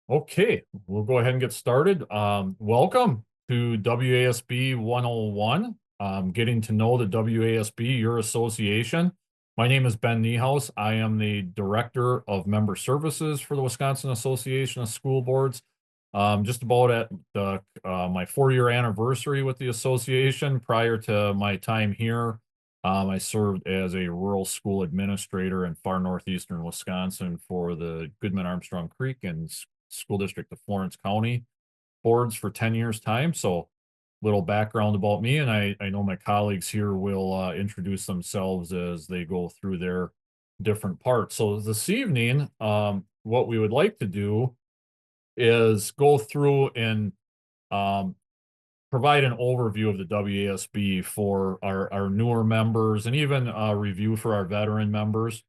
Okay, we'll go ahead and get started. Welcome to WASB 101, getting to know the WASB, your association. My name is Ben Niehaus. I am the Director of Member Services for the Wisconsin Association of School Boards. Just about at my 4-year anniversary with the association. Prior to my time here, I served as a rural school administrator in far northeastern Wisconsin for the Goodman Armstrong Creek and School District of Florence County boards for 10 years time. So little background about me, and I know my colleagues here will introduce themselves as they go through their different parts. So this evening, what we would like to do is go through and um, provide an overview of the WASB for our newer members and even a review for our veteran members.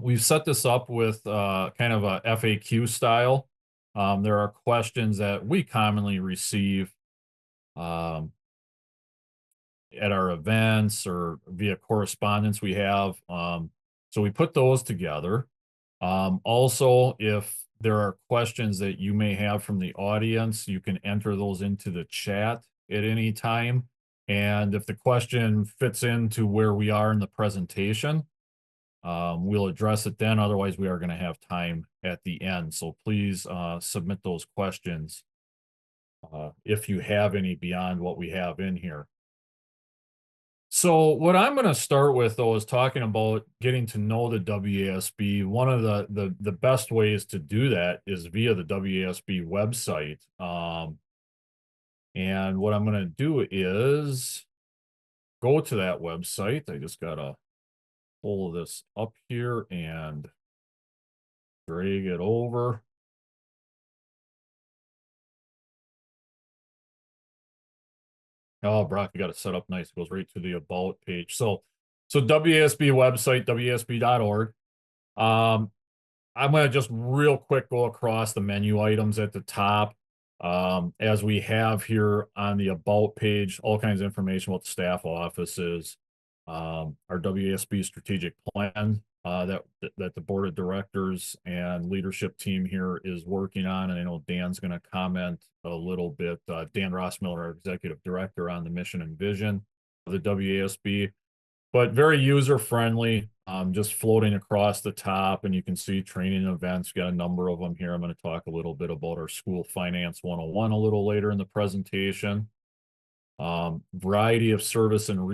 We've set this up with kind of a FAQ style. There are questions that we commonly receive um, at our events or via correspondence we have. So we put those together. Also, if there are questions that you may have from the audience, you can enter those into the chat at any time. And if the question fits into where we are in the presentation, we'll address it then. Otherwise, we are going to have time at the end. So please submit those questions if you have any beyond what we have in here. So what I'm going to start with, though, is talking about getting to know the WASB. One of the best ways to do that is via the WASB website. And what I'm going to do is go to that website. I just got to pull this up here and drag it over. Oh, Brock, you got it set up nice. It goes right to the About page. So WASB website, WASB.org. I'm going to just real quick go across the menu items at the top. As we have here on the About page, all kinds of information about the staff offices, our WASB strategic plan that the board of directors and leadership team here is working on. And I know Dan's going to comment a little bit. Dan Rossmiller, our executive director, on the mission and vision of the WASB, but very user friendly. Just floating across the top, and you can see training events. Got a number of them here. I'm going to talk a little bit about our school finance 101 a little later in the presentation. Variety of services and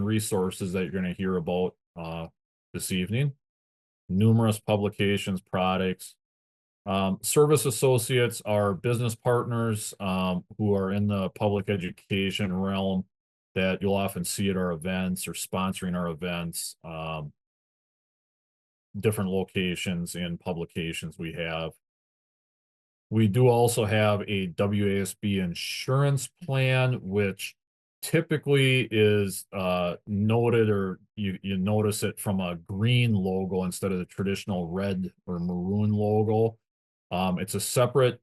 resources that you're going to hear about this evening. Numerous publications, products. Service associates are business partners who are in the public education realm that you'll often see at our events or sponsoring our events, different locations and publications we have. We do also have a WASB insurance plan, which typically is noted, or you notice it from a green logo instead of the traditional red or maroon logo. It's a separate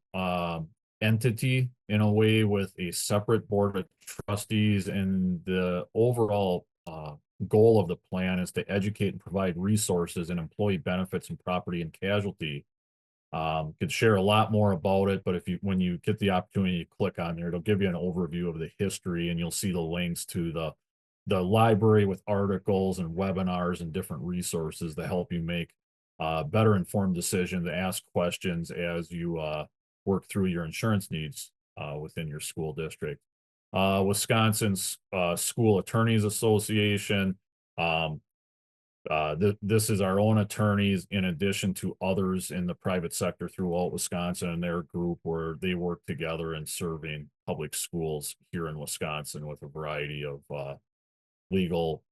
entity in a way with a separate board of trustees, and the overall goal of the plan is to educate and provide resources in employee benefits and property and casualty. Could share a lot more about it, but when you get the opportunity to click on there, it'll give you an overview of the history, and you'll see the links to the library with articles and webinars and different resources to help you make better informed decisions, to ask questions as you work through your insurance needs within your school district. Wisconsin's School Attorneys Association. This is our own attorneys in addition to others in the private sector throughout Wisconsin, and their group where they work together in serving public schools here in Wisconsin with a variety of legal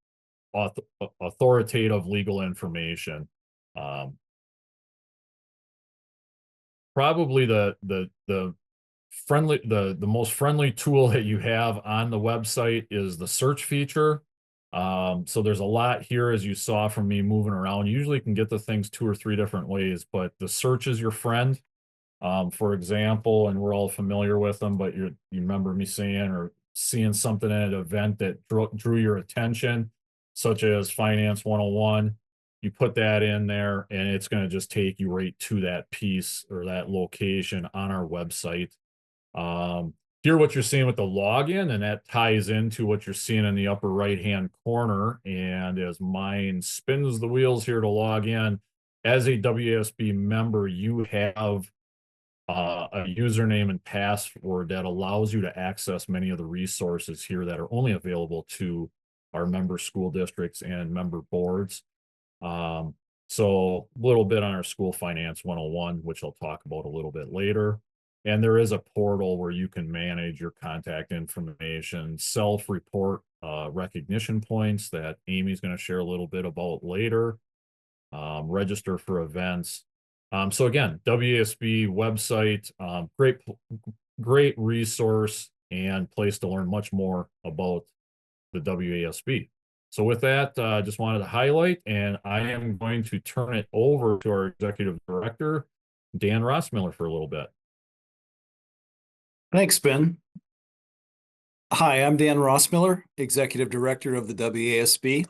authoritative legal information. Probably the most friendly tool that you have on the website is the search feature. So there's a lot here, as you saw from me moving around. You usually can get the things 2 or 3 different ways, but the search is your friend. For example, and we're all familiar with them, but you remember me saying or seeing something at an event that drew your attention, such as Finance 101. You put that in there and it's going to just take you right to that piece or that location on our website. Here, what you're seeing with the login, and that ties into what you're seeing in the upper right-hand corner. And as mine spins the wheels here to log in, as a WASB member, you have a username and password that allows you to access many of the resources here that are only available to our member school districts and member boards. So a little bit on our School Finance 101, which I'll talk about a little bit later. And there is a portal where you can manage your contact information, self-report recognition points that Amy's going to share a little bit about later, register for events. So again, WASB website, great resource and place to learn much more about the WASB. So with that, I just wanted to highlight, and I am going to turn it over to our executive director, Dan Rossmiller, for a little bit. Thanks, Ben. Hi, I'm Dan Rossmiller, Executive Director of the WASB.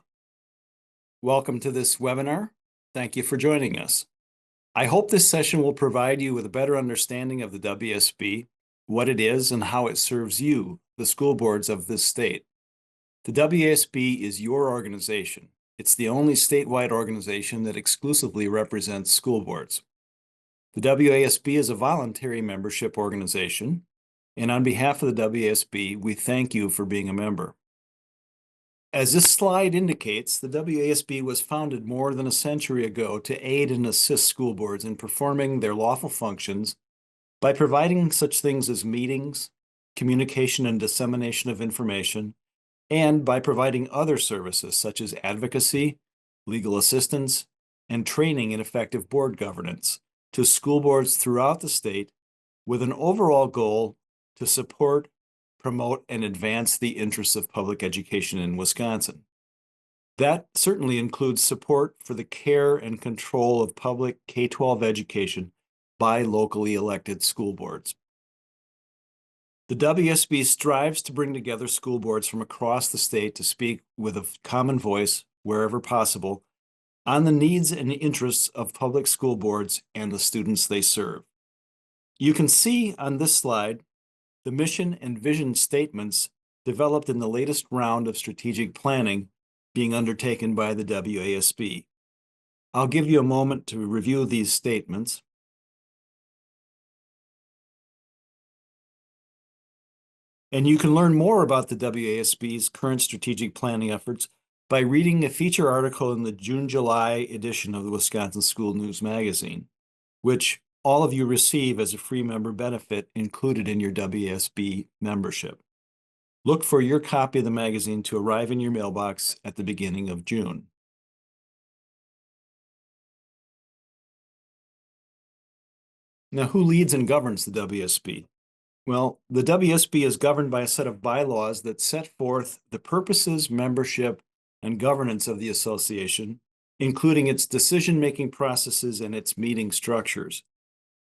Welcome to this webinar. Thank you for joining us. I hope this session will provide you with a better understanding of the WASB, what it is, and how it serves you, the school boards of this state. The WASB is your organization. It's the only statewide organization that exclusively represents school boards. The WASB is a voluntary membership organization, and on behalf of the WASB, we thank you for being a member. As this slide indicates, the WASB was founded more than a century ago to aid and assist school boards in performing their lawful functions by providing such things as meetings, communication and dissemination of information, and by providing other services such as advocacy, legal assistance, and training in effective board governance to school boards throughout the state with an overall goal to support, promote, and advance the interests of public education in Wisconsin. That certainly includes support for the care and control of public K-12 education by locally elected school boards. The WASB strives to bring together school boards from across the state to speak with a common voice, wherever possible, on the needs and interests of public school boards and the students they serve. You can see on this slide the mission and vision statements developed in the latest round of strategic planning being undertaken by the WASB. I'll give you a moment to review these statements. And you can learn more about the WASB's current strategic planning efforts by reading a feature article in the June-July edition of the Wisconsin School News magazine, which all of you receive as a free member benefit included in your WASB membership. Look for your copy of the magazine to arrive in your mailbox at the beginning of June. Now, who leads and governs the WASB? Well, the WASB is governed by a set of bylaws that set forth the purposes, membership, and governance of the association, including its decision-making processes and its meeting structures.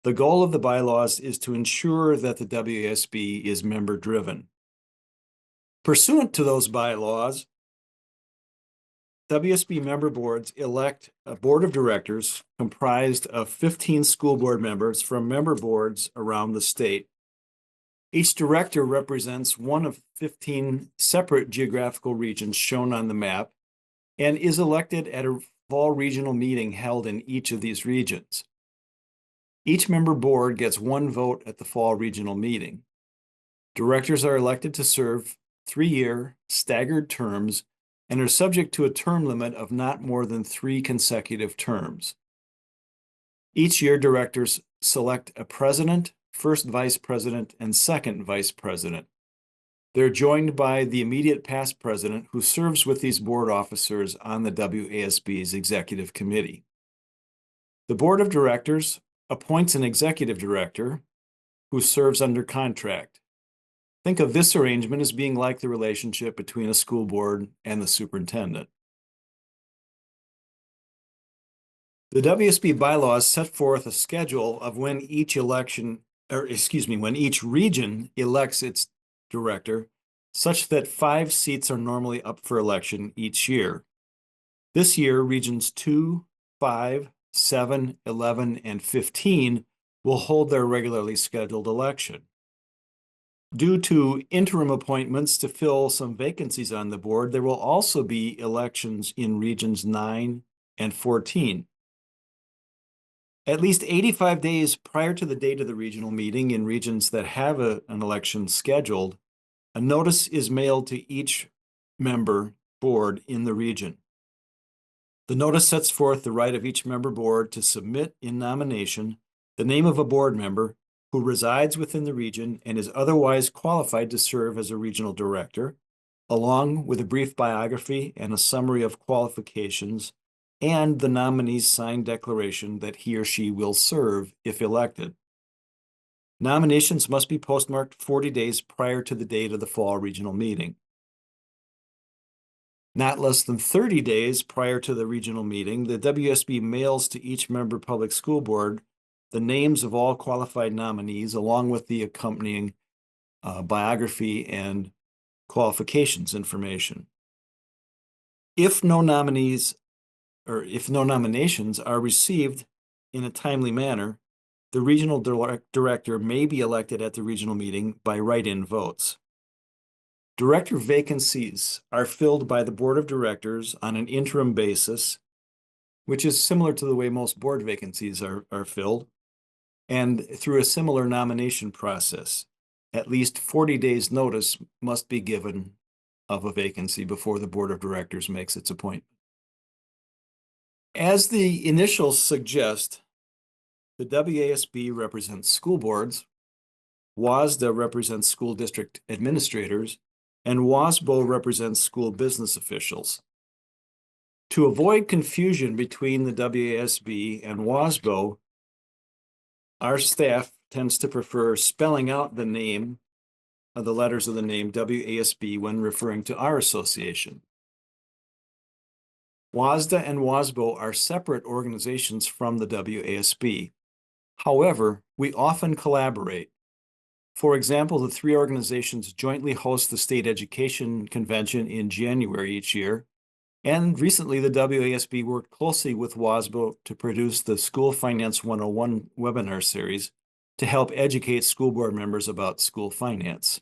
The goal of the bylaws is to ensure that the WASB is member-driven. Pursuant to those bylaws, WASB member boards elect a board of directors comprised of 15 school board members from member boards around the state. Each director represents one of 15 separate geographical regions shown on the map and is elected at a fall regional meeting held in each of these regions. Each member board gets one vote at the fall regional meeting. Directors are elected to serve 3-year staggered terms and are subject to a term limit of not more than 3 consecutive terms. Each year, directors select a president, first vice president, and second vice president. They're joined by the immediate past president who serves with these board officers on the WASB's executive committee. The board of directors appoints an executive director who serves under contract. Think of this arrangement as being like the relationship between a school board and the superintendent. The WASB bylaws set forth a schedule of when each region elects its director, such that 5 seats are normally up for election each year. This year, regions 2, 5, 7, 11, and 15 will hold their regularly scheduled election. Due to interim appointments to fill some vacancies on the board, there will also be elections in regions 9 and 14. At least 85 days prior to the date of the regional meeting in regions that have an election scheduled, a notice is mailed to each member board in the region. The notice sets forth the right of each member board to submit in nomination the name of a board member who resides within the region and is otherwise qualified to serve as a regional director, along with a brief biography and a summary of qualifications and the nominee's signed declaration that he or she will serve if elected. Nominations must be postmarked 40 days prior to the date of the fall regional meeting. Not less than 30 days prior to the regional meeting, the WSB mails to each member public school board the names of all qualified nominees, along with the accompanying biography and qualifications information. If no nominations are received in a timely manner, the regional director may be elected at the regional meeting by write-in votes. Director vacancies are filled by the board of directors on an interim basis, which is similar to the way most board vacancies are filled, and through a similar nomination process. At least 40 days notice must be given of a vacancy before the board of directors makes its appointment. As the initials suggest, the WASB represents school boards, WASDA represents school district administrators, and WASBO represents school business officials. To avoid confusion between the WASB and WASBO, our staff tends to prefer spelling out the name of the letters of the name WASB when referring to our association. WASDA and WASBO are separate organizations from the WASB. However, we often collaborate. For example, the three organizations jointly host the State Education Convention in January each year, and recently the WASB worked closely with WASBO to produce the School Finance 101 webinar series to help educate school board members about school finance.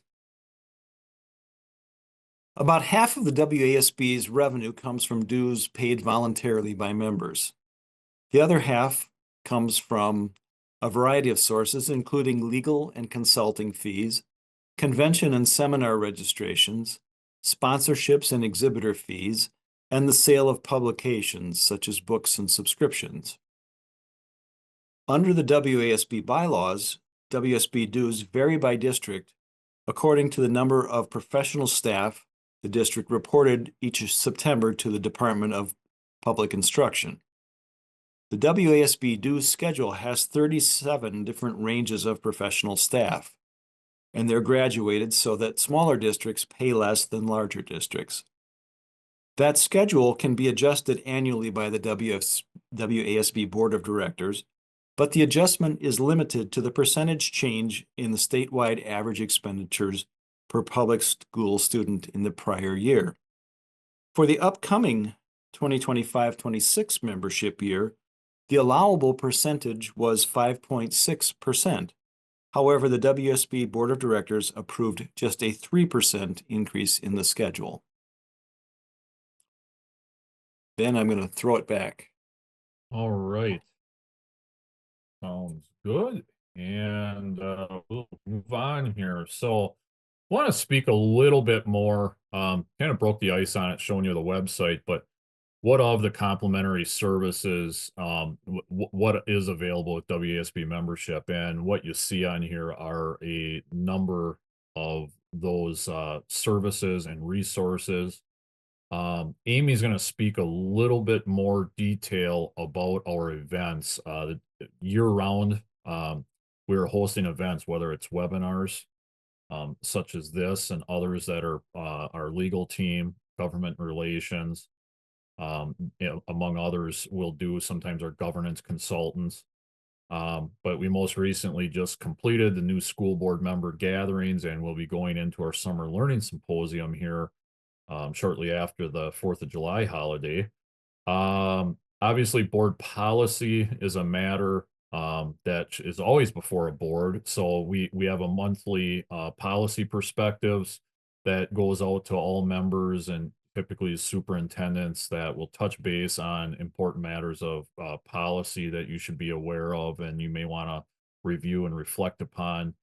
About half of the WASB's revenue comes from dues paid voluntarily by members. The other half comes from a variety of sources, including legal and consulting fees, convention and seminar registrations, sponsorships and exhibitor fees, and the sale of publications such as books and subscriptions. Under the WASB bylaws, WSB dues vary by district according to the number of professional staff the district reported each September to the Department of Public Instruction. The WASB dues schedule has 37 different ranges of professional staff, and they're graduated so that smaller districts pay less than larger districts. That schedule can be adjusted annually by the WASB Board of Directors, but the adjustment is limited to the percentage change in the statewide average expenditures per public school student in the prior year. For the upcoming 2025-26 membership year, the allowable percentage was 5.6%. However, the WSB Board of Directors approved just a 3% increase in the schedule. Then I'm going to throw it back. All right. Sounds good. And we'll move on here. So I want to speak a little bit more, kind of broke the ice on it, showing you the website, but what of the complimentary services, what is available with WASB membership, and what you see on here are a number of those services and resources. Amy's going to speak a little bit more detail about our events. Year-round, we're hosting events, whether it's webinars such as this and others that are our legal team, government relations, among others, we'll do sometimes our governance consultants. But we most recently just completed the new school board member gatherings, and we'll be going into our summer learning symposium here shortly after the 4th of July holiday. Obviously, board policy is a matter that is always before a board. So we have a monthly policy perspectives that goes out to all members and typically superintendents that will touch base on important matters of policy that you should be aware of and you may want to review and reflect upon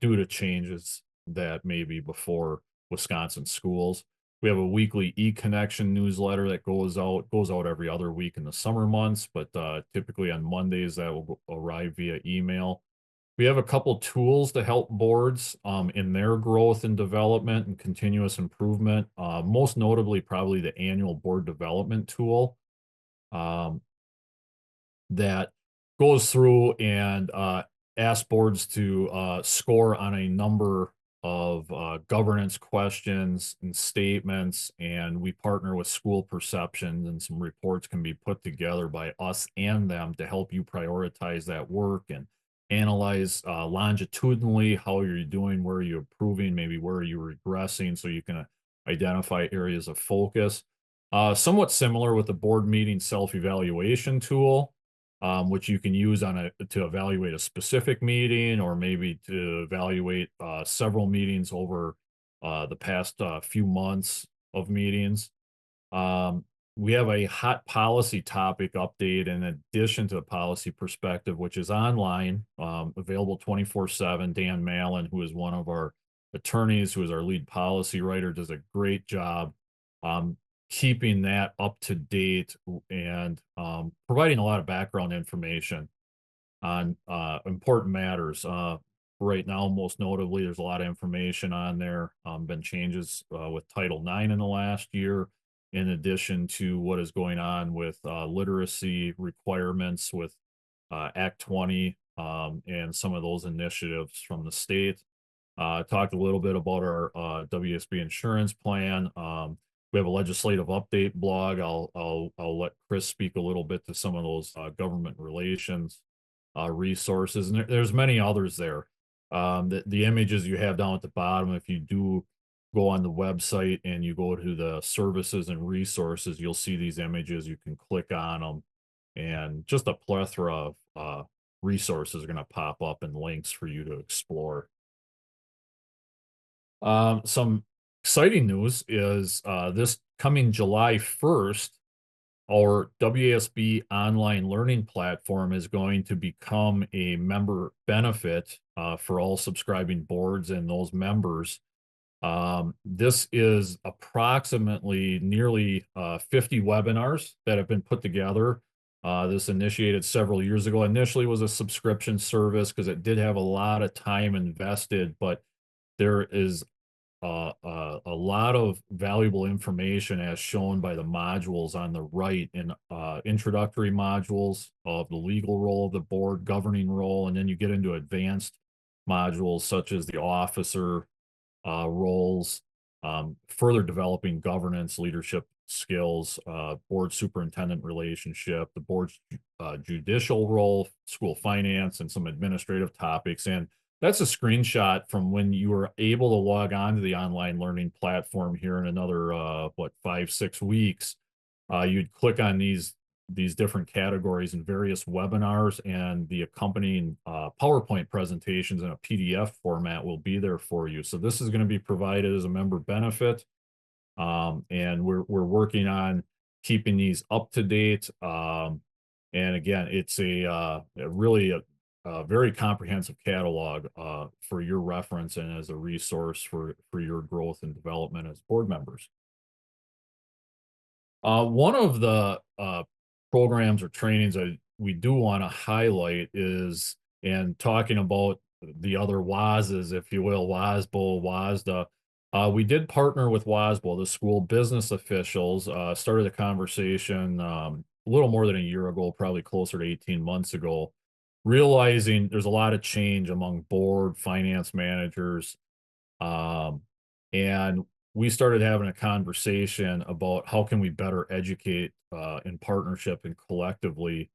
due to changes that may be before Wisconsin schools. We have a weekly e-connection newsletter that goes out every other week in the summer months, but typically on Mondays that will arrive via email. We have a couple tools to help boards in their growth and development and continuous improvement. Most notably, probably the annual board development tool. Um, that goes through and asks boards to score on a number of governance questions and statements, and we partner with school perceptions, and some reports can be put together by us and them to help you prioritize that work and analyze longitudinally how you're doing, where are you improving, maybe where are you regressing, so you can identify areas of focus. Somewhat similar with the board meeting self-evaluation tool, which you can use on to evaluate a specific meeting or maybe to evaluate several meetings over the past few months of meetings. Um, we have a hot policy topic update in addition to the policy perspective, which is online, available 24/7. Dan Mallon, who is one of our attorneys, who is our lead policy writer, does a great job um, keeping that up to date and providing a lot of background information on important matters. Right now, most notably, there's a lot of information on there. Been changes with Title IX in the last year, in addition to what is going on with literacy requirements with Act 20 and some of those initiatives from the state. Talked a little bit about our WSB insurance plan. We have a legislative update blog. I'll let Chris speak a little bit to some of those government relations resources, and there's many others there. The images you have down at the bottom, if you do go on the website and you go to the services and resources, you'll see these images. You can click on them, and just a plethora of resources are going to pop up and links for you to explore. Some exciting news is this coming July 1st, our WASB online learning platform is going to become a member benefit for all subscribing boards and those members. This is approximately nearly 50 webinars that have been put together. This initiated several years ago. Initially was a subscription service because it did have a lot of time invested, but there is a lot of valuable information as shown by the modules on the right in introductory modules of the legal role of the board, governing role, and then you get into advanced modules such as the officer roles, further developing governance, leadership skills, board superintendent relationship, the board's judicial role, school finance, and some administrative topics. And that's a screenshot from when you were able to log on to the online learning platform here in another, 5, 6 weeks. You'd click on these different categories and various webinars, and the accompanying PowerPoint presentations in a PDF format will be there for you. So this is going to be provided as a member benefit, and we're working on keeping these up to date. And again, it's a very comprehensive catalog for your reference and as a resource for your growth and development as board members. One of the programs or trainings that we do want to highlight is, and talking about the other WASs, if you will, WASBO, WASDA. We did partner with WASBO, the school business officials, started a conversation a little more than a year ago, probably closer to 18 months ago, realizing there's a lot of change among board finance managers. And we started having a conversation about how can we better educate in partnership and collectively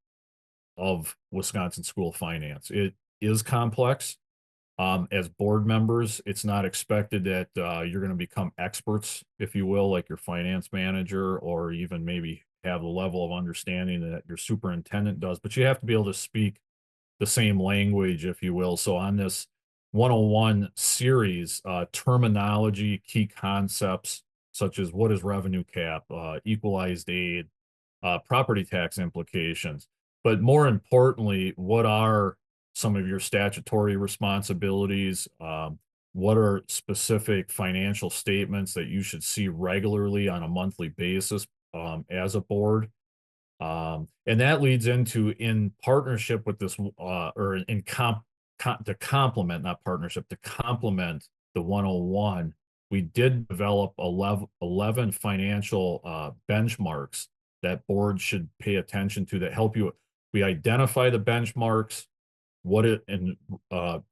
of Wisconsin school finance. It is complex. As board members, it's not expected that you're going to become experts, if you will, like your finance manager, or even maybe have the level of understanding that your superintendent does, but you have to be able to speak the same language, if you will. So on this 101 series, terminology, key concepts, such as what is revenue cap, equalized aid, property tax implications. But more importantly, what are some of your statutory responsibilities? What are specific financial statements that you should see regularly on a monthly basis as a board? And that leads into in partnership with this, or in to complement, not partnership, to complement the 101, we did develop 11 financial benchmarks that boards should pay attention to that help you. We identify the benchmarks, what it, and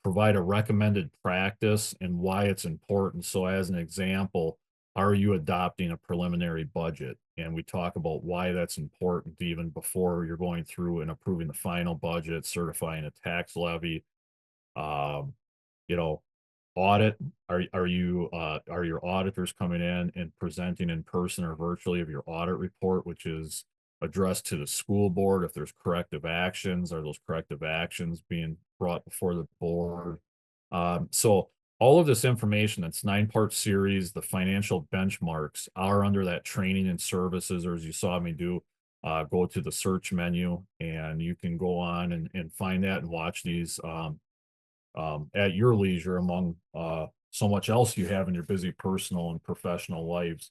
provide a recommended practice and why it's important. So as an example, are you adopting a preliminary budget? And we talk about why that's important even before you're going through and approving the final budget, certifying a tax levy. Um, you know, audit, are you are your auditors coming in and presenting in person or virtually of your audit report, which is addressed to the school board? If there's corrective actions, are those corrective actions being brought before the board? So all of this information, that's 9-part series, the financial benchmarks are under that training and services, or as you saw me do, go to the search menu and you can go on and find that and watch these at your leisure among so much else you have in your busy personal and professional lives,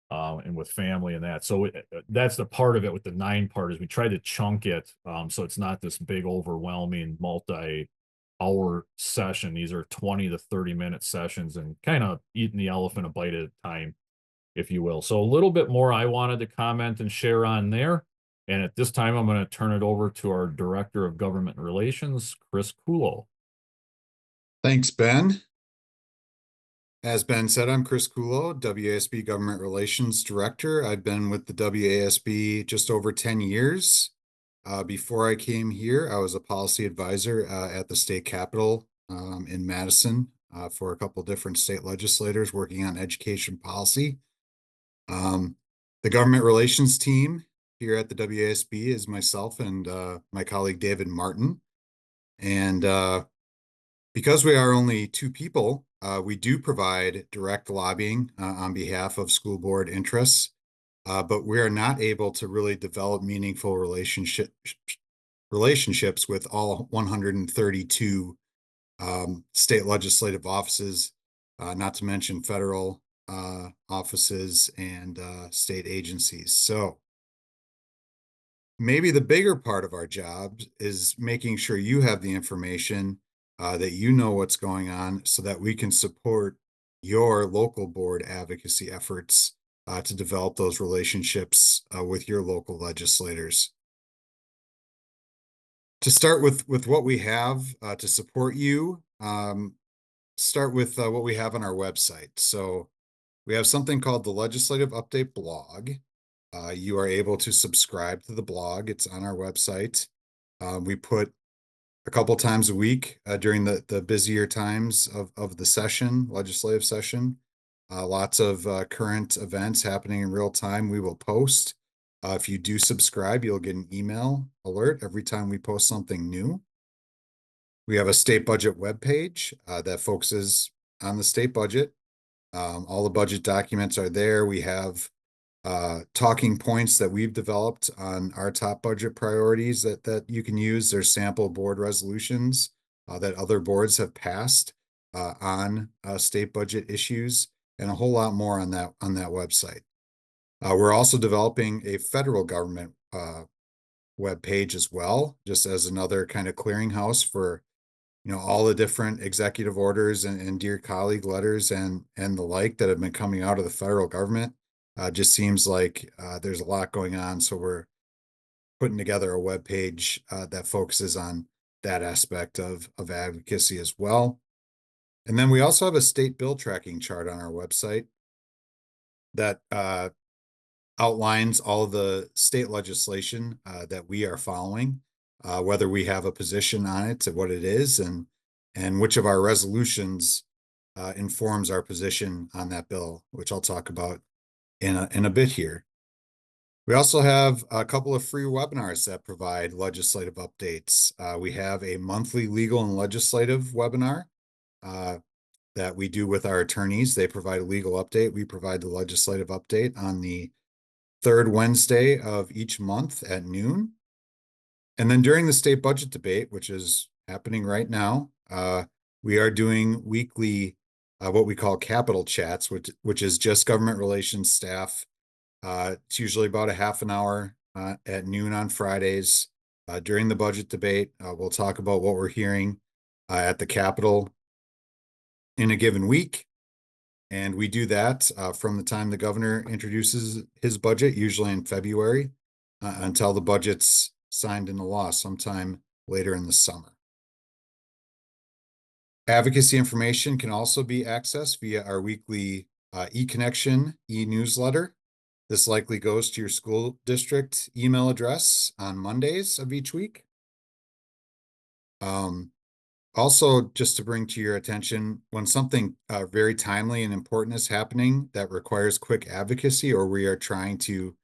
and with family and that. So that's the part of it with the 9-part is we try to chunk it, so it's not this big overwhelming multi-hour session. These are 20 to 30-minute sessions and kind of eating the elephant a bite at a time, if you will. So a little bit more I wanted to comment and share on there. And at this time, I'm going to turn it over to our Director of Government Relations, Chris Kulo. Thanks, Ben. As Ben said, I'm Chris Kulo, WASB Government Relations Director. I've been with the WASB just over 10 years. Before I came here, I was a policy advisor at the state capitol in Madison for a couple different state legislators working on education policy. The government relations team here at the WASB is myself and my colleague David Martin. And because we are only 2 people, we do provide direct lobbying on behalf of school board interests, but we are not able to really develop meaningful relationships with all 132 state legislative offices, not to mention federal offices and state agencies. So maybe the bigger part of our job is making sure you have the information, that you know what's going on so that we can support your local board advocacy efforts to develop those relationships with your local legislators. To start with what we have to support you, start with what we have on our website. So we have something called the Legislative Update blog. You are able to subscribe to the blog. It's on our website. We put a couple times a week during the busier times of the session, legislative session. Lots of current events happening in real time. We will post. If you do subscribe, you'll get an email alert every time we post something new. We have a state budget webpage that focuses on the state budget. All the budget documents are there. We have talking points that we've developed on our top budget priorities that you can use. There's sample board resolutions that other boards have passed on state budget issues, and a whole lot more on that website. We're also developing a federal government web page as well, just as another kind of clearinghouse for all the different executive orders and dear colleague letters and the like that have been coming out of the federal government. Just seems like there's a lot going on, so we're putting together a web page that focuses on that aspect of advocacy as well. And then we also have a state bill tracking chart on our website that outlines all of the state legislation that we are following, whether we have a position on it, what it is, and and which of our resolutions informs our position on that bill, which I'll talk about in a bit here. We also have a couple of free webinars that provide legislative updates. We have a monthly legal and legislative webinar that we do with our attorneys. They provide a legal update. We provide the legislative update on the third Wednesday of each month at noon. And then during the state budget debate, which is happening right now, we are doing weekly what we call capital chats, which is just government relations staff. It's usually about a half an hour at noon on Fridays. During the budget debate, we'll talk about what we're hearing at the Capitol in a given week. And we do that from the time the governor introduces his budget, usually in February, until the budget's signed into law sometime later in the summer. Advocacy information can also be accessed via our weekly e-connection e-newsletter. This likely goes to your school district email address on Mondays of each week. Also, just to bring to your attention, when something very timely and important is happening that requires quick advocacy, or we are trying to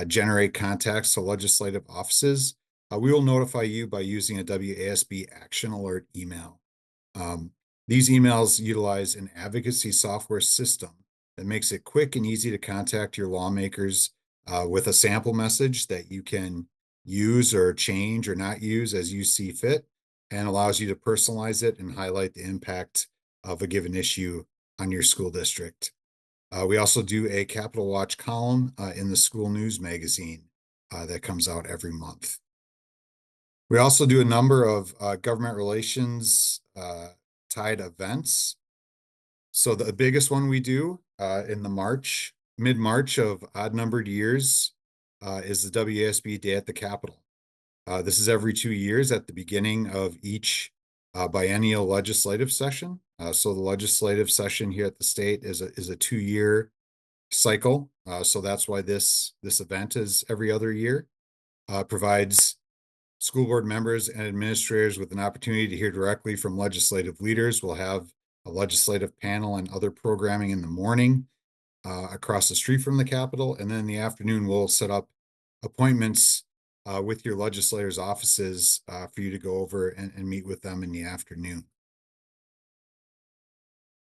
generate contacts to legislative offices, we will notify you by using a WASB action alert email. These emails utilize an advocacy software system that makes it quick and easy to contact your lawmakers with a sample message that you can use or change or not use as you see fit, and allows you to personalize it and highlight the impact of a given issue on your school district. We also do a Capitol Watch column in the school news magazine that comes out every month. We also do a number of government relations tied events. So the biggest one we do in the mid-March of odd-numbered years is the WASB Day at the Capitol. This is every 2 years at the beginning of each biennial legislative session. So the legislative session here at the state is a 2-year cycle. So that's why this event is every other year. Provides school board members and administrators with an opportunity to hear directly from legislative leaders. We'll have a legislative panel and other programming in the morning across the street from the Capitol. And then in the afternoon, we'll set up appointments with your legislators' offices for you to go over and meet with them in the afternoon.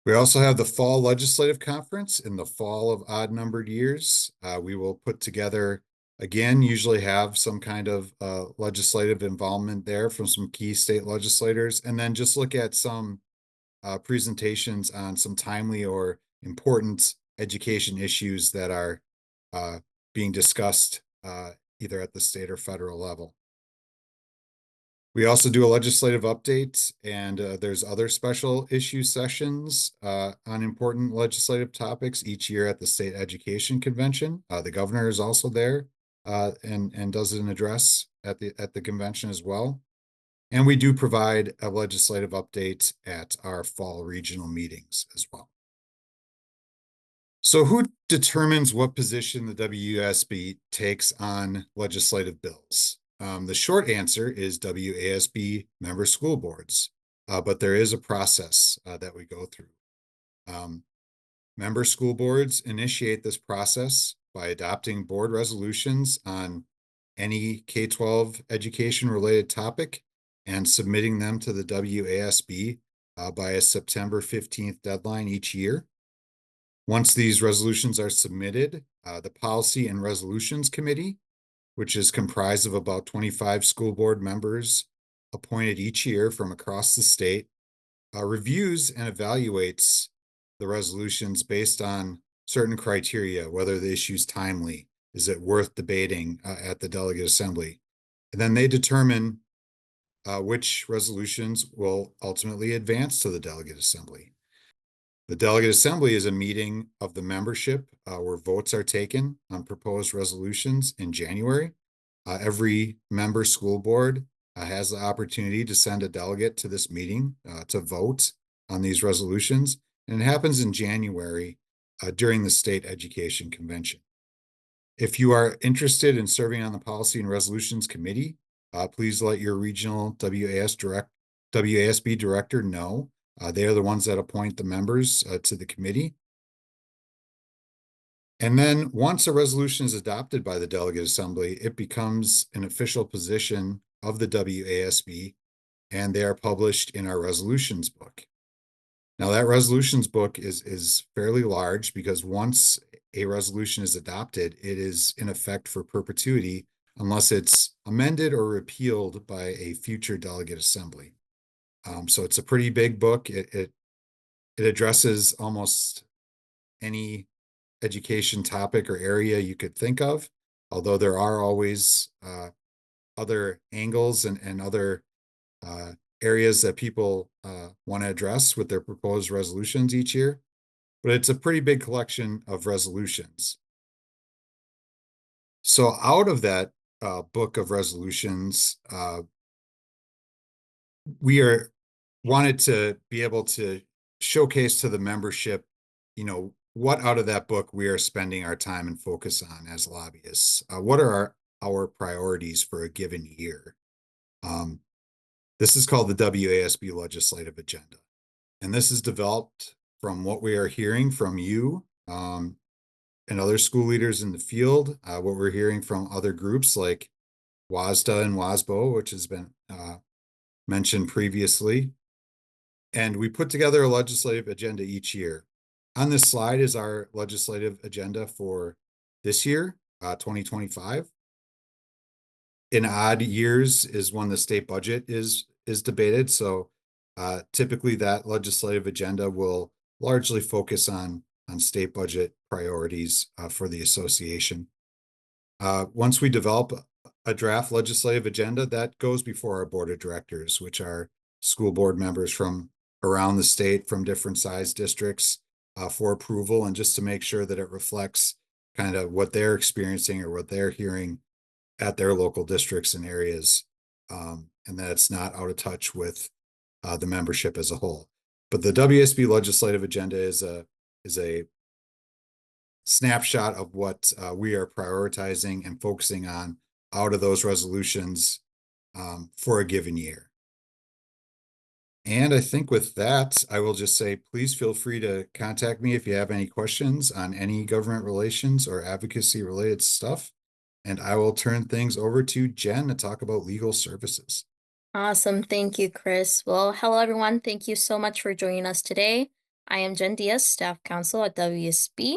We also have the Fall Legislative Conference in the fall of odd-numbered years. We will put together, again, usually have some kind of legislative involvement there from some key state legislators, and then just look at some presentations on some timely or important education issues that are being discussed either at the state or federal level. We also do a legislative update, and there's other special issue sessions on important legislative topics each year at the State Education Convention. The governor is also there and does an address at the convention as well. And we do provide a legislative update at our fall regional meetings as well. So who determines what position the WASB takes on legislative bills? The short answer is WASB member school boards, but there is a process that we go through. Member school boards initiate this process by adopting board resolutions on any K-12 education-related topic and submitting them to the WASB by a September 15th deadline each year. Once these resolutions are submitted, the Policy and Resolutions Committee, which is comprised of about 25 school board members appointed each year from across the state, reviews and evaluates the resolutions based on certain criteria, whether the issue is timely, is it worth debating at the delegate assembly. And then they determine which resolutions will ultimately advance to the delegate assembly. The delegate assembly is a meeting of the membership where votes are taken on proposed resolutions in January. Every member school board has the opportunity to send a delegate to this meeting to vote on these resolutions. And it happens in January during the State Education Convention. If you are interested in serving on the Policy and Resolutions Committee, please let your regional WAS WASB director? No. They are the ones that appoint the members to the committee. And then once a resolution is adopted by the delegate assembly, it becomes an official position of the WASB, and they are published in our resolutions book. Now that resolutions book is fairly large because once a resolution is adopted, it is in effect for perpetuity unless it's amended or repealed by a future delegate assembly. So it's a pretty big book. It addresses almost any education topic or area you could think of, although there are always other angles and other areas that people want to address with their proposed resolutions each year. But it's a pretty big collection of resolutions. So out of that book of resolutions, we wanted to be able to showcase to the membership, what out of that book we are spending our time and focus on as lobbyists. What are our priorities for a given year? This is called the WASB Legislative Agenda. And this is developed from what we are hearing from you and other school leaders in the field, what we're hearing from other groups like WASDA and WASBO, which has been mentioned previously. And we put together a legislative agenda each year. On this slide is our legislative agenda for this year, 2025. In odd years is when the state budget is debated. So typically that legislative agenda will largely focus on state budget priorities for the association. Once we develop a draft legislative agenda, that goes before our board of directors, which are school board members from around the state from different size districts for approval, and just to make sure that it reflects kind of what they're experiencing or what they're hearing at their local districts and areas, and that it's not out of touch with the membership as a whole. But the WSB legislative agenda is a snapshot of what we are prioritizing and focusing on out of those resolutions for a given year. And I think with that, I will just say, please feel free to contact me if you have any questions on any government relations or advocacy related stuff. And I will turn things over to Jen to talk about legal services. Awesome. Thank you, Chris. Well, hello, everyone. Thank you so much for joining us today. I am Jen Diaz, Staff Counsel at WSB.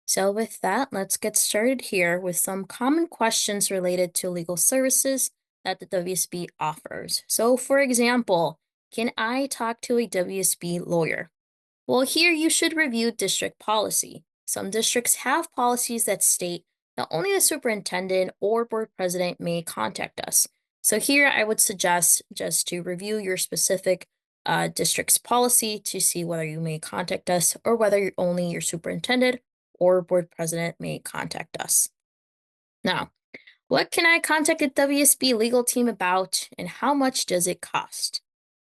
So with that, let's get started here with some common questions related to legal services that the WSB offers. So for example, can I talk to a WSB lawyer? Well, here you should review district policy. Some districts have policies that state that only the superintendent or board president may contact us. So here I would suggest just to review your specific district's policy to see whether you may contact us or whether only your superintendent or board president may contact us. Now, what can I contact a WSB legal team about, and how much does it cost?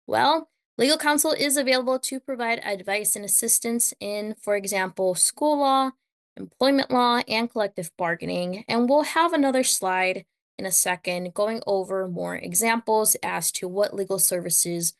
Well, legal counsel is available to provide advice and assistance in, for example, school law, employment law, and collective bargaining. And we'll have another slide in a second going over more examples as to what legal services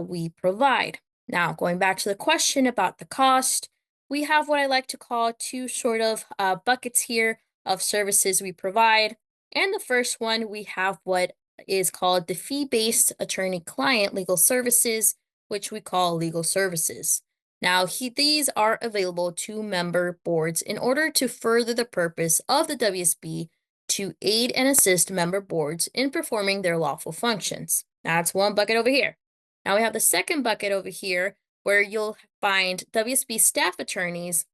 we provide. Now, going back to the question about the cost, we have what I like to call two sort of buckets here of services we provide. And the first one, we have what is called the fee-based attorney-client legal services, which we call legal services. Now, these are available to member boards in order to further the purpose of the WSB to aid and assist member boards in performing their lawful functions. That's one bucket over here. Now we have the second bucket over here, where you'll find WSB staff attorneys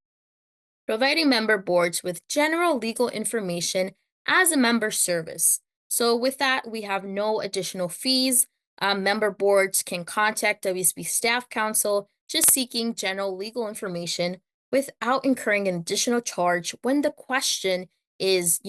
providing member boards with general legal information as a member service. So with that, we have no additional fees. Member boards can contact WSB staff counsel just seeking general legal information without incurring an additional charge when the question is,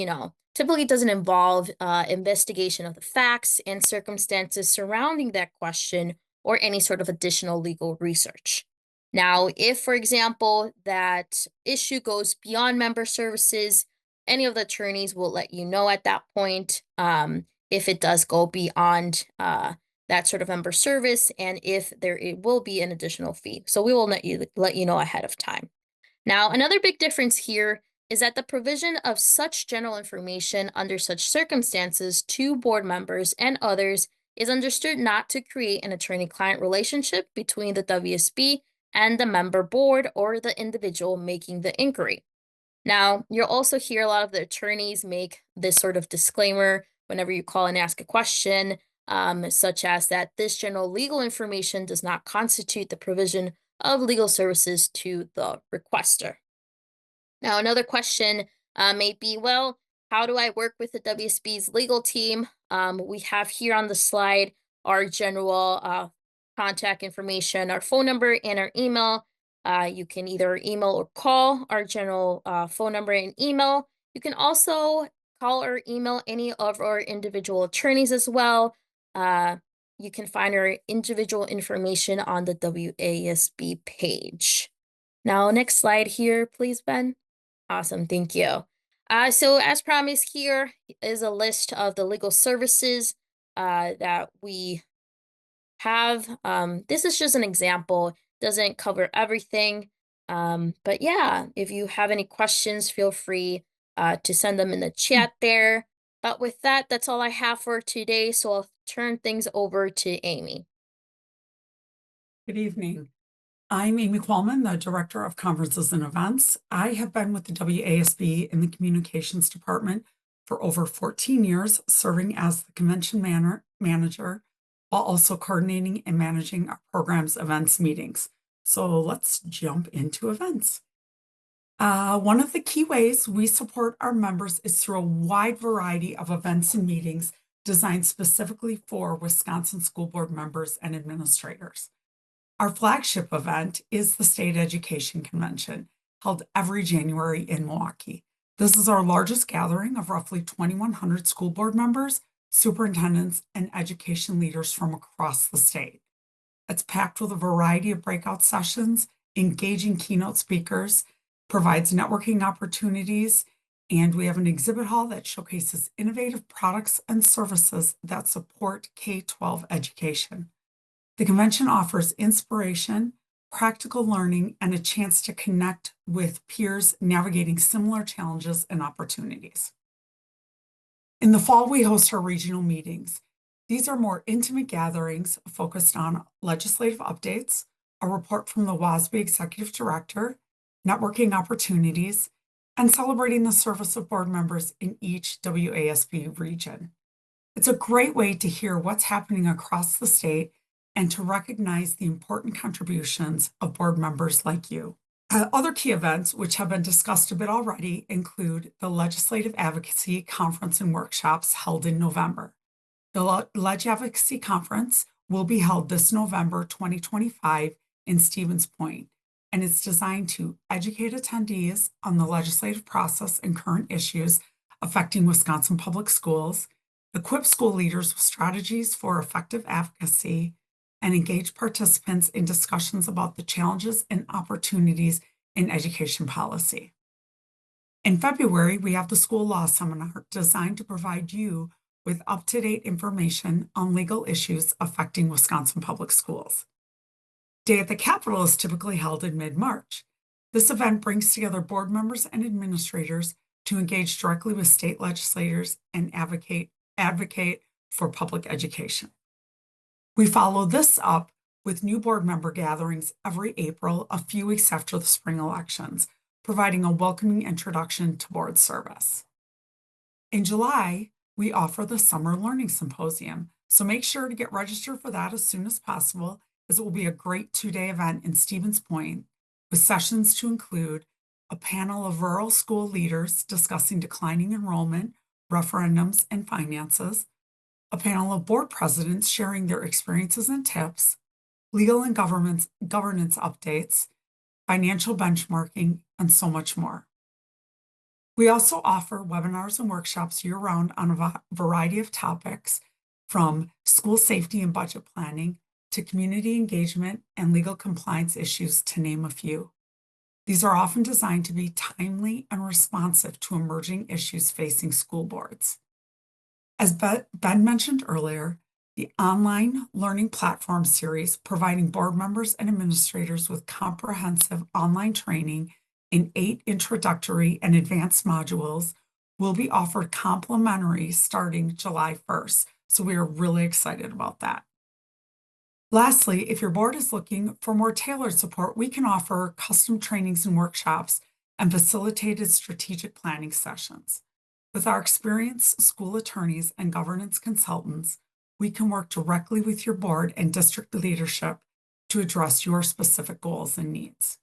typically doesn't involve investigation of the facts and circumstances surrounding that question or any sort of additional legal research. Now, if, for example, that issue goes beyond member services, any of the attorneys will let you know at that point if it does go beyond that sort of member service and if it will be an additional fee. So we will let you know ahead of time. Now, another big difference here is that the provision of such general information under such circumstances to board members and others is understood not to create an attorney-client relationship between the WSB and the member board or the individual making the inquiry. Now, you'll also hear a lot of the attorneys make this sort of disclaimer whenever you call and ask a question, such as that this general legal information does not constitute the provision of legal services to the requester. Now, another question may be, well, how do I work with the WSB's legal team? We have here on the slide our general contact information, our phone number, and our email. You can either email or call our general phone number and email. You can also call or email any of our individual attorneys as well. You can find our individual information on the WASB page. Now, next slide here, please, Ben. Awesome, thank you. So as promised, here is a list of the legal services that we have. This is just an example, doesn't cover everything. But yeah, if you have any questions, feel free to send them in the chat there. But with that, that's all I have for today. So I'll turn things over to Amy. Good evening. I'm Amy Qualman, the Director of Conferences and Events. I have been with the WASB in the Communications Department for over 14 years, serving as the convention manager, while also coordinating and managing our programs, events, meetings. So let's jump into events. One of the key ways we support our members is through a wide variety of events and meetings designed specifically for Wisconsin School Board members and administrators. Our flagship event is the State Education Convention, held every January in Milwaukee. This is our largest gathering of roughly 2,100 school board members, superintendents, and education leaders from across the state. It's packed with a variety of breakout sessions, engaging keynote speakers, provides networking opportunities, and we have an exhibit hall that showcases innovative products and services that support K-12 education. The convention offers inspiration, practical learning, and a chance to connect with peers navigating similar challenges and opportunities. In the fall, we host our regional meetings. These are more intimate gatherings focused on legislative updates, a report from the WASB Executive Director, networking opportunities, and celebrating the service of board members in each WASB region. It's a great way to hear what's happening across the state and to recognize the important contributions of board members like you. Other key events, which have been discussed a bit already, include the Legislative Advocacy Conference and workshops held in November. The Leg Advocacy Conference will be held this November 2025 in Stevens Point, and it's designed to educate attendees on the legislative process and current issues affecting Wisconsin public schools, equip school leaders with strategies for effective advocacy, and engage participants in discussions about the challenges and opportunities in education policy. In February, we have the School Law Seminar designed to provide you with up-to-date information on legal issues affecting Wisconsin public schools. Day at the Capitol is typically held in mid-March. This event brings together board members and administrators to engage directly with state legislators and advocate for public education. We follow this up with new board member gatherings every April, a few weeks after the spring elections, providing a welcoming introduction to board service. In July, we offer the Summer Learning Symposium, so make sure to get registered for that as soon as possible, as it will be a great two-day event in Stevens Point, with sessions to include a panel of rural school leaders discussing declining enrollment, referendums, and finances, a panel of board presidents sharing their experiences and tips, legal and governance updates, financial benchmarking, and so much more. We also offer webinars and workshops year-round on a variety of topics, from school safety and budget planning to community engagement and legal compliance issues, to name a few. These are often designed to be timely and responsive to emerging issues facing school boards. As Ben mentioned earlier, the online learning platform series, providing board members and administrators with comprehensive online training in 8 introductory and advanced modules, will be offered complimentary starting July 1st. So we are really excited about that. Lastly, if your board is looking for more tailored support, we can offer custom trainings and workshops and facilitated strategic planning sessions. With our experienced school attorneys and governance consultants, we can work directly with your board and district leadership to address your specific goals and needs.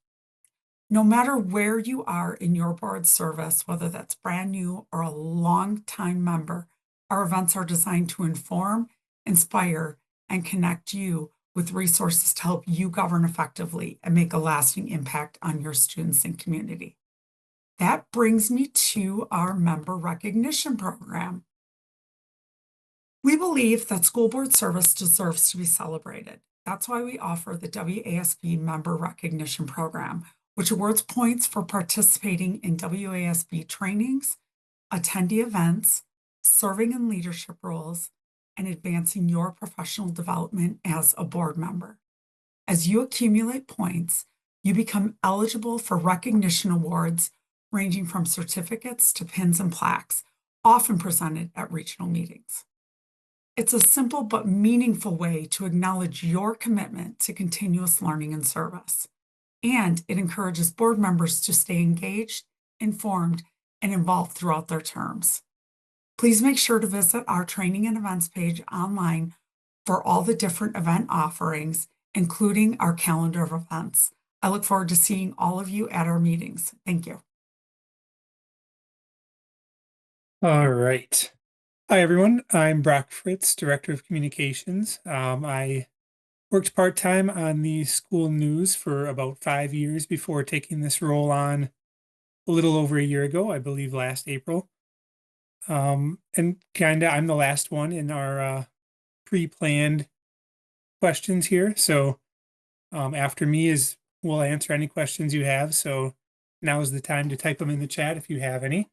No matter where you are in your board service, whether that's brand new or a long-time member, our events are designed to inform, inspire, and connect you with resources to help you govern effectively and make a lasting impact on your students and community. That brings me to our member recognition program. We believe that school board service deserves to be celebrated. That's why we offer the WASB Member Recognition Program, which awards points for participating in WASB trainings, attendee events, serving in leadership roles, and advancing your professional development as a board member. As you accumulate points, you become eligible for recognition awards ranging from certificates to pins and plaques, often presented at regional meetings. It's a simple but meaningful way to acknowledge your commitment to continuous learning and service. And it encourages board members to stay engaged, informed, and involved throughout their terms. Please make sure to visit our training and events page online for all the different event offerings, including our calendar of events. I look forward to seeing all of you at our meetings. Thank you. All right. Hi, everyone. I'm Brock Fritz, Director of Communications. I worked part-time on the school news for about 5 years before taking this role on a little over a year ago, I believe last April. And I'm the last one in our pre-planned questions here. So after me we'll answer any questions you have. So now is the time to type them in the chat if you have any.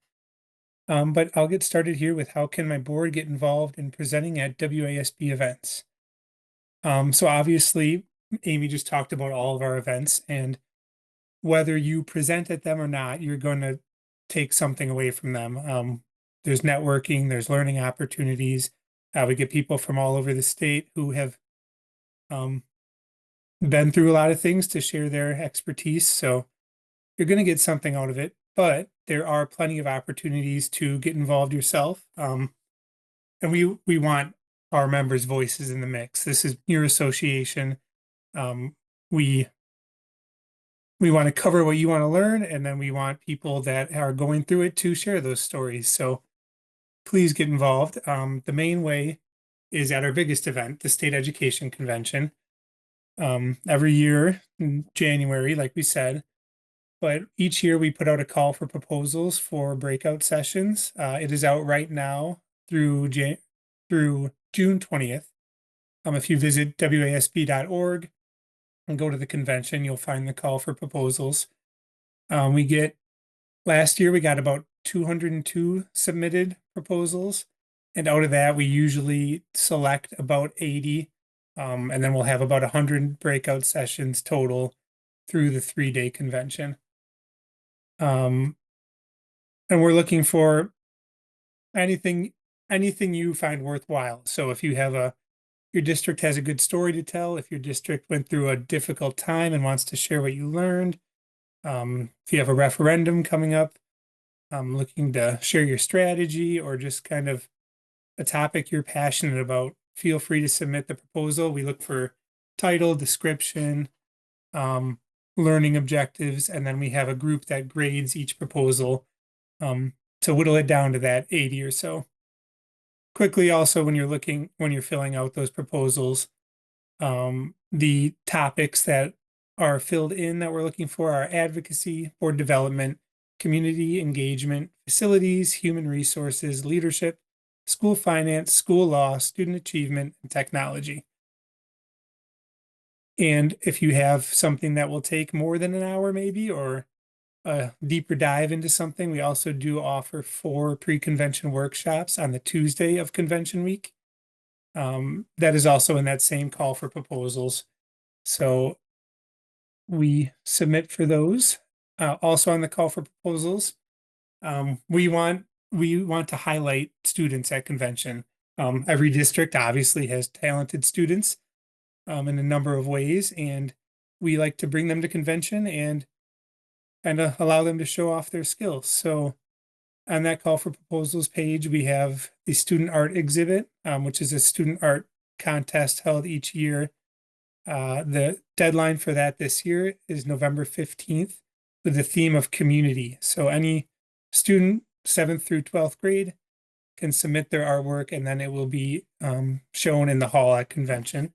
But I'll get started here with how can my board get involved in presenting at WASB events. So obviously, Amy just talked about all of our events, and whether you present at them or not, you're going to take something away from them. There's networking, there's learning opportunities. We get people from all over the state who have been through a lot of things to share their expertise. So you're going to get something out of it, but there are plenty of opportunities to get involved yourself. And we want our members' voices in the mix. This is your association. We want to cover what you want to learn, and then we want people that are going through it to share those stories. So please get involved. The main way is at our biggest event, the State Education Convention. Every year in January, like we said, but each year we put out a call for proposals for breakout sessions. It is out right now through June 20th. If you visit wasb.org and go to the convention, you'll find the call for proposals. Last year we got about 202 submitted proposals, and out of that we usually select about 80, and then we'll have about 100 breakout sessions total through the 3-day convention. And we're looking for anything you find worthwhile. So if you have your district has a good story to tell, if your district went through a difficult time and wants to share what you learned, if you have a referendum coming up, looking to share your strategy, or just kind of a topic you're passionate about, feel free to submit the proposal. We look for title, description, learning objectives, and then we have a group that grades each proposal to whittle it down to that 80 or so. Quickly, also, when you're filling out those proposals, the topics that are filled in that we're looking for are advocacy, board development, community engagement, facilities, human resources, leadership, school finance, school law, student achievement, and technology. And if you have something that will take more than an hour maybe, or a deeper dive into something, we also do offer 4 pre-convention workshops on the Tuesday of convention week. That is also in that same call for proposals. So we submit for those. Also on the call for proposals, we want to highlight students at convention. Every district obviously has talented students in a number of ways, and we like to bring them to convention and kind of allow them to show off their skills. So on that call for proposals page, we have the student art exhibit, which is a student art contest held each year. The deadline for that this year is November 15th with the theme of community. So any student 7th through 12th grade can submit their artwork, and then it will be shown in the hall at convention.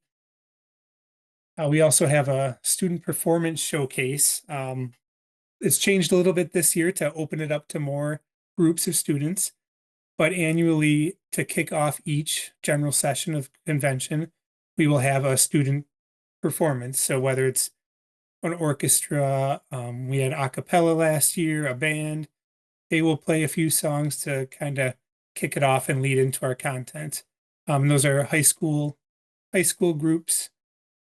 We also have a student performance showcase. It's changed a little bit this year to open it up to more groups of students, but annually to kick off each general session of convention, we will have a student performance. So whether it's an orchestra, we had a cappella last year, a band, they will play a few songs to kind of kick it off and lead into our content. Those are high school groups,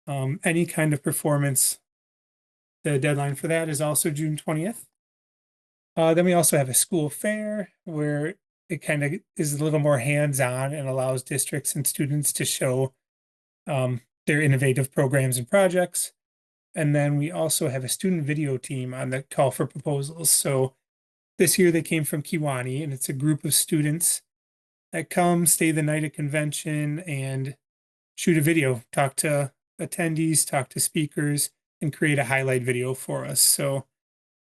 any kind of performance. The deadline for that is also June 20th. Then we also have a school fair where it kind of is a little more hands-on and allows districts and students to show their innovative programs and projects. And then we also have a student video team on the call for proposals. So this year they came from Kiwani, and it's a group of students that come, stay the night at convention, and shoot a video, talk to attendees, talk to speakers, and create a highlight video for us. So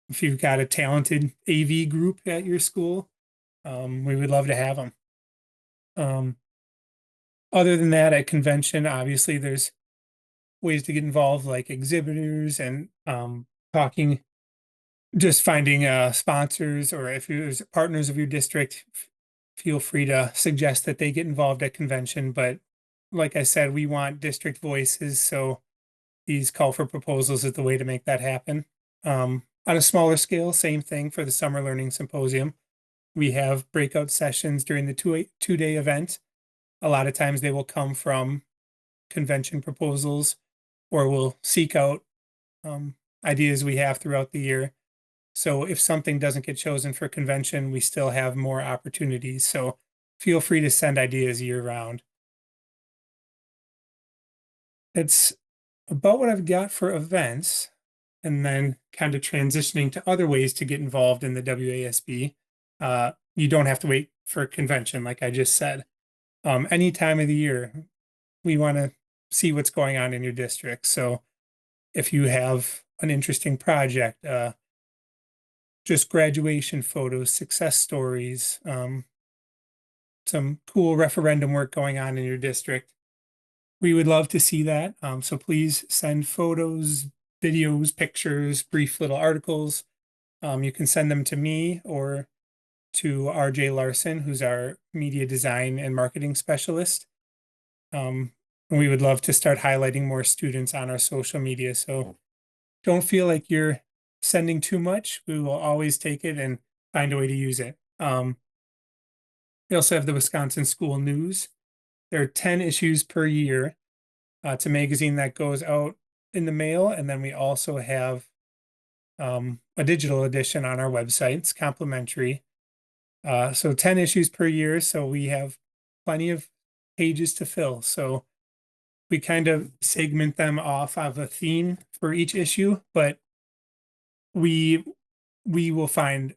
if you've got a talented AV group at your school, we would love to have them. Other than that, at convention, obviously there's ways to get involved, like exhibitors and talking, just finding sponsors, or if there's partners of your district, feel free to suggest that they get involved at convention. But like I said, we want district voices, so these call for proposals is the way to make that happen. On a smaller scale, same thing for the Summer Learning Symposium. We have breakout sessions during the two-day event. A lot of times they will come from convention proposals, or we'll seek out ideas we have throughout the year. So if something doesn't get chosen for convention, we still have more opportunities. So feel free to send ideas year round. It's about what I've got for events, and then kind of transitioning to other ways to get involved in the WASB. You don't have to wait for a convention, like I just said. Any time of the year, we want to see what's going on in your district. So if you have an interesting project, just graduation photos, success stories, some cool referendum work going on in your district, we would love to see that. So please send photos, videos, pictures, brief little articles. You can send them to me or to RJ Larson, who's our media design and marketing specialist. We would love to start highlighting more students on our social media. So don't feel like you're sending too much. We will always take it and find a way to use it. We also have the Wisconsin School News. There are 10 issues per year. It's a magazine that goes out in the mail, and then we also have a digital edition on our website. It's complimentary. So 10 issues per year, so we have plenty of pages to fill. So we kind of segment them off of a theme for each issue, but we will find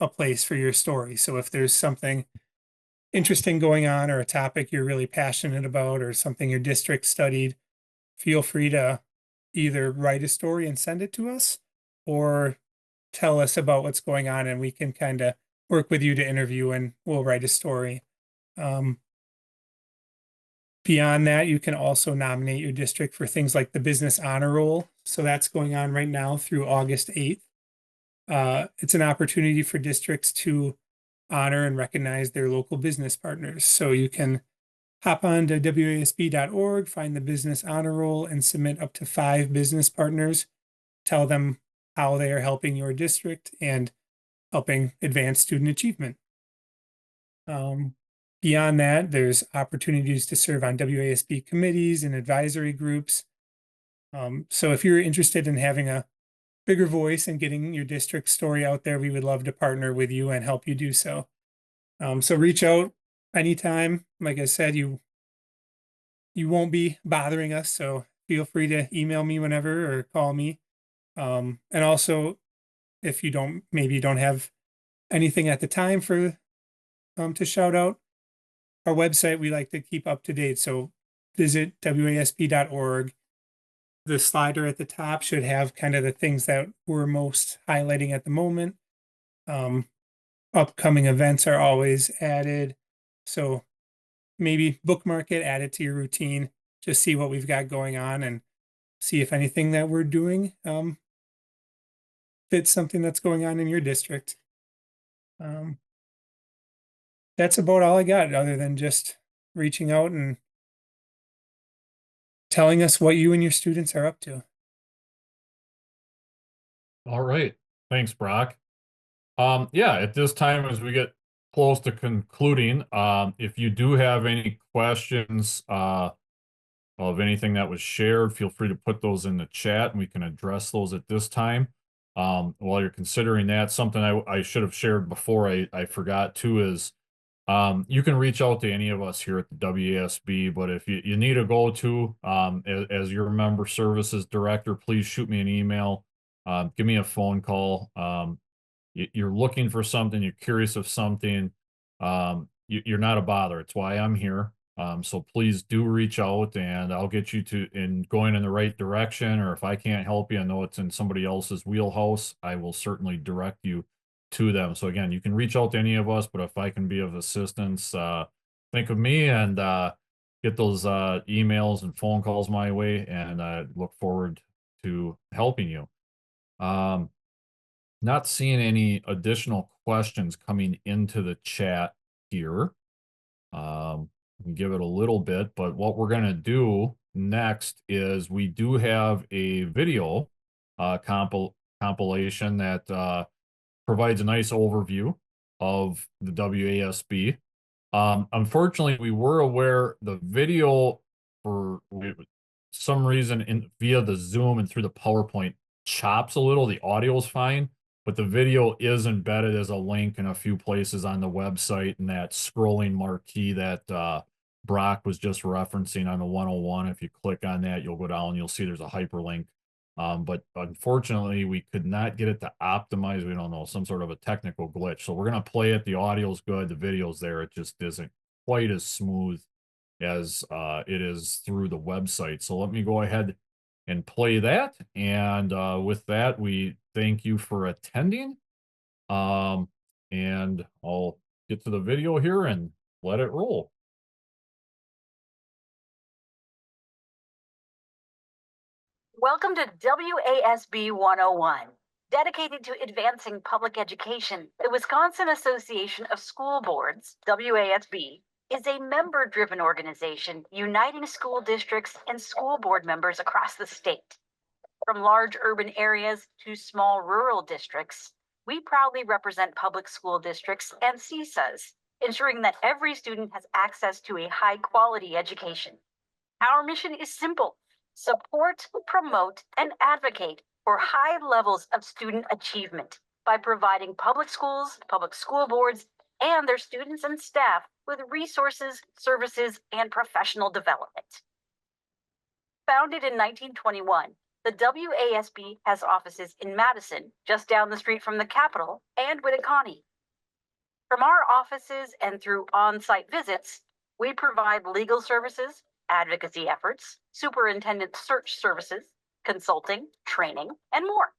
a place for your story. So if there's something interesting going on, or a topic you're really passionate about, or something your district studied, feel free to either write a story and send it to us, or tell us about what's going on, and we can kind of work with you to interview, and we'll write a story. Beyond that, you can also nominate your district for things like the Business Honor Roll. So that's going on right now through August 8th. It's an opportunity for districts to honor and recognize their local business partners. So you can hop on to wasb.org, find the Business Honor Roll, and submit up to 5 business partners. Tell them how they are helping your district and helping advance student achievement. Beyond that, there's opportunities to serve on WASB committees and advisory groups. So if you're interested in having a bigger voice and getting your district story out there, we would love to partner with you and help you do so. So reach out anytime. Like I said, you won't be bothering us, so feel free to email me whenever or call me. And also, if you maybe you don't have anything at the time for to shout out, our website we like to keep up to date. So visit wasp.org. The slider at the top should have kind of the things that we're most highlighting at the moment. Upcoming events are always added. So maybe bookmark it, add it to your routine, just see what we've got going on and see if anything that we're doing fits something that's going on in your district. That's about all I got, other than just reaching out and telling us what you and your students are up to. All right. Thanks, Brock. Yeah, at this time, as we get close to concluding, if you do have any questions of anything that was shared, feel free to put those in the chat and we can address those at this time. While you're considering that, something I should have shared before I forgot to is you can reach out to any of us here at the WASB, but if you need a go-to as your member services director, please shoot me an email, give me a phone call. You're looking for something, you're curious of something, you're not a bother. It's why I'm here. So please do reach out and I'll get you going in the right direction. Or if I can't help you, I know it's in somebody else's wheelhouse, I will certainly direct you to them. So again, you can reach out to any of us, but if I can be of assistance, think of me and get those emails and phone calls my way, and I look forward to helping you. Not seeing any additional questions coming into the chat here. Give it a little bit, but what we're going to do next is we do have a video compilation that provides a nice overview of the WASB. Unfortunately, we were aware the video for some reason via the Zoom and through the PowerPoint chops a little. The audio is fine, but the video is embedded as a link in a few places on the website, and that scrolling marquee that Brock was just referencing on the 101. If you click on that, you'll go down, you'll see there's a hyperlink. But unfortunately, we could not get it to optimize. We don't know, some sort of a technical glitch. So we're going to play it. The audio's good. The video's there. It just isn't quite as smooth as it is through the website. So let me go ahead and play that. And with that, we thank you for attending. And I'll get to the video here and let it roll. Welcome to WASB 101, dedicated to advancing public education. The Wisconsin Association of School Boards, WASB, is a member-driven organization uniting school districts and school board members across the state. From large urban areas to small rural districts, we proudly represent public school districts and CSAs, ensuring that every student has access to a high-quality education. Our mission is simple: support, promote, and advocate for high levels of student achievement by providing public schools, public school boards, and their students and staff with resources, services, and professional development. Founded in 1921, the WASB has offices in Madison, just down the street from the Capitol, and Winneconne. From our offices and through on-site visits, we provide legal services, advocacy efforts, superintendent search services, consulting, training, and more.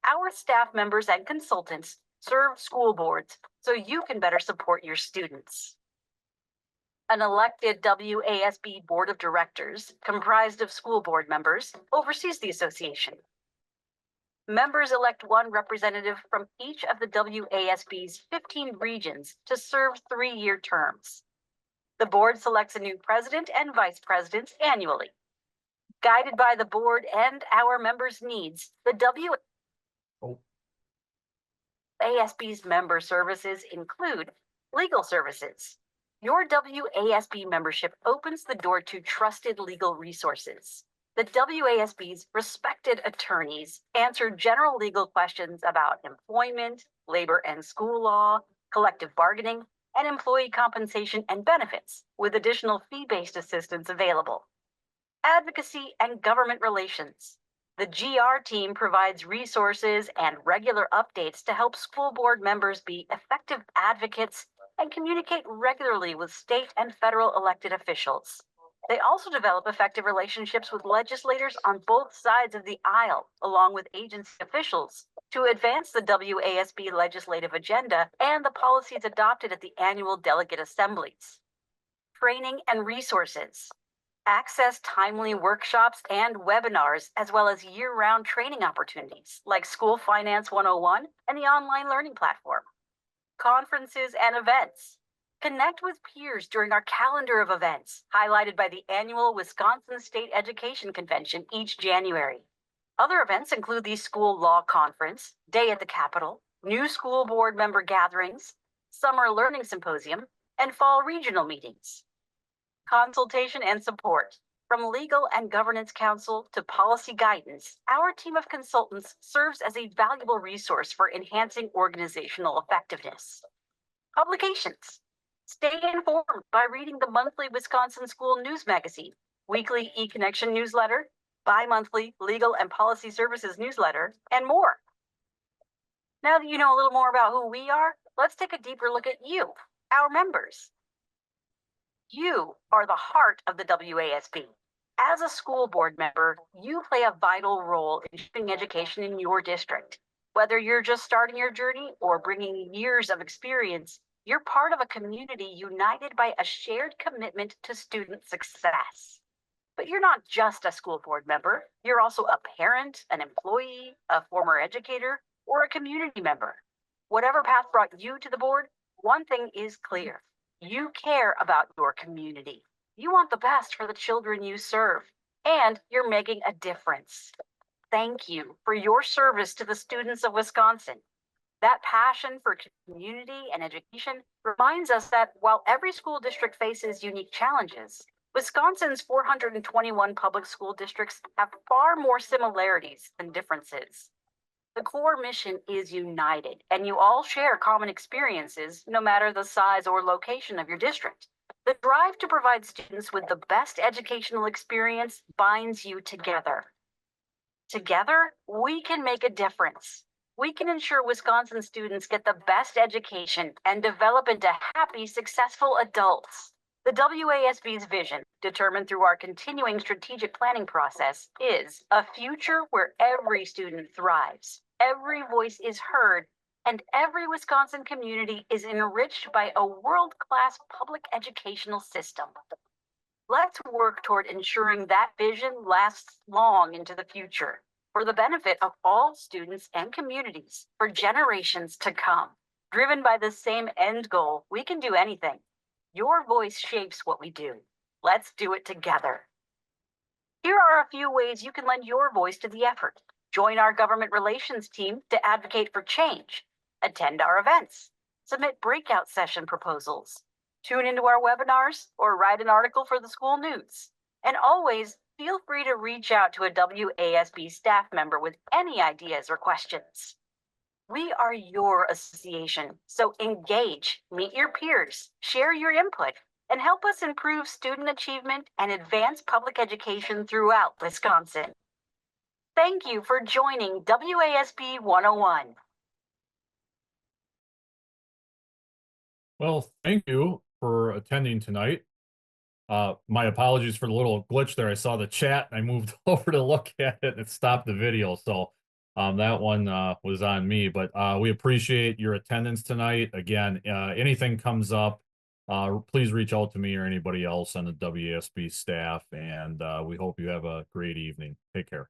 Our staff members and consultants serve school boards so you can better support your students. An elected WASB board of directors, comprised of school board members, oversees the association. Members elect one representative from each of the WASB's 15 regions to serve 3-year terms. The board selects a new president and vice presidents annually. Guided by the board and our members' needs, the WASB's member services include legal services, Your WASB membership opens the door to trusted legal resources. The WASB's respected attorneys answer general legal questions about employment, labor and school law, collective bargaining, and employee compensation and benefits, with additional fee-based assistance available. Advocacy and government relations. The GR team provides resources and regular updates to help school board members be effective advocates and communicate regularly with state and federal elected officials. They also develop effective relationships with legislators on both sides of the aisle, along with agency officials, to advance the WASB legislative agenda and the policies adopted at the annual delegate assemblies. Training and resources. Access timely workshops and webinars, as well as year-round training opportunities like School Finance 101 and the online learning platform. Conferences and events. Connect with peers during our calendar of events, highlighted by the annual Wisconsin State Education Convention each January. Other events include the School Law Conference, Day at the Capitol, new school board member gatherings, Summer Learning Symposium, and fall regional meetings. Consultation and support. From legal and governance counsel to policy guidance, our team of consultants serves as a valuable resource for enhancing organizational effectiveness. Publications. Stay informed by reading the monthly Wisconsin School News Magazine, weekly e-connection newsletter, bi-monthly legal and policy services newsletter, and more. Now that you know a little more about who we are, let's take a deeper look at you, our members. You are the heart of the WASB. As a school board member, you play a vital role in shaping education in your district. Whether you're just starting your journey or bringing years of experience, you're part of a community united by a shared commitment to student success. But you're not just a school board member. You're also a parent, an employee, a former educator, or a community member. Whatever path brought you to the board, one thing is clear. You care about your community. You want the best for the children you serve, and you're making a difference. Thank you for your service to the students of Wisconsin. That passion for community and education reminds us that while every school district faces unique challenges, Wisconsin's 421 public school districts have far more similarities than differences. The core mission is united, and you all share common experiences, no matter the size or location of your district. The drive to provide students with the best educational experience binds you together. Together, we can make a difference. We can ensure Wisconsin students get the best education and develop into happy, successful adults. The WASB's vision, determined through our continuing strategic planning process, is a future where every student thrives, every voice is heard, and every Wisconsin community is enriched by a world-class public educational system. Let's work toward ensuring that vision lasts long into the future, for the benefit of all students and communities for generations to come. Driven by the same end goal, we can do anything. Your voice shapes what we do. Let's do it together. Here are a few ways you can lend your voice to the effort. Join our government relations team to advocate for change. Attend our events. Submit breakout session proposals. Tune into our webinars or write an article for the school news. And always feel free to reach out to a WASB staff member with any ideas or questions. We are your association, so engage, meet your peers, share your input, and help us improve student achievement and advance public education throughout Wisconsin. Thank you for joining WASB 101. Well, thank you for attending tonight. My apologies for the little glitch there. I saw the chat and I moved over to look at it and it stopped the video. So that one was on me, but we appreciate your attendance tonight. Again, anything comes up, please reach out to me or anybody else on the WASB staff, and we hope you have a great evening. Take care.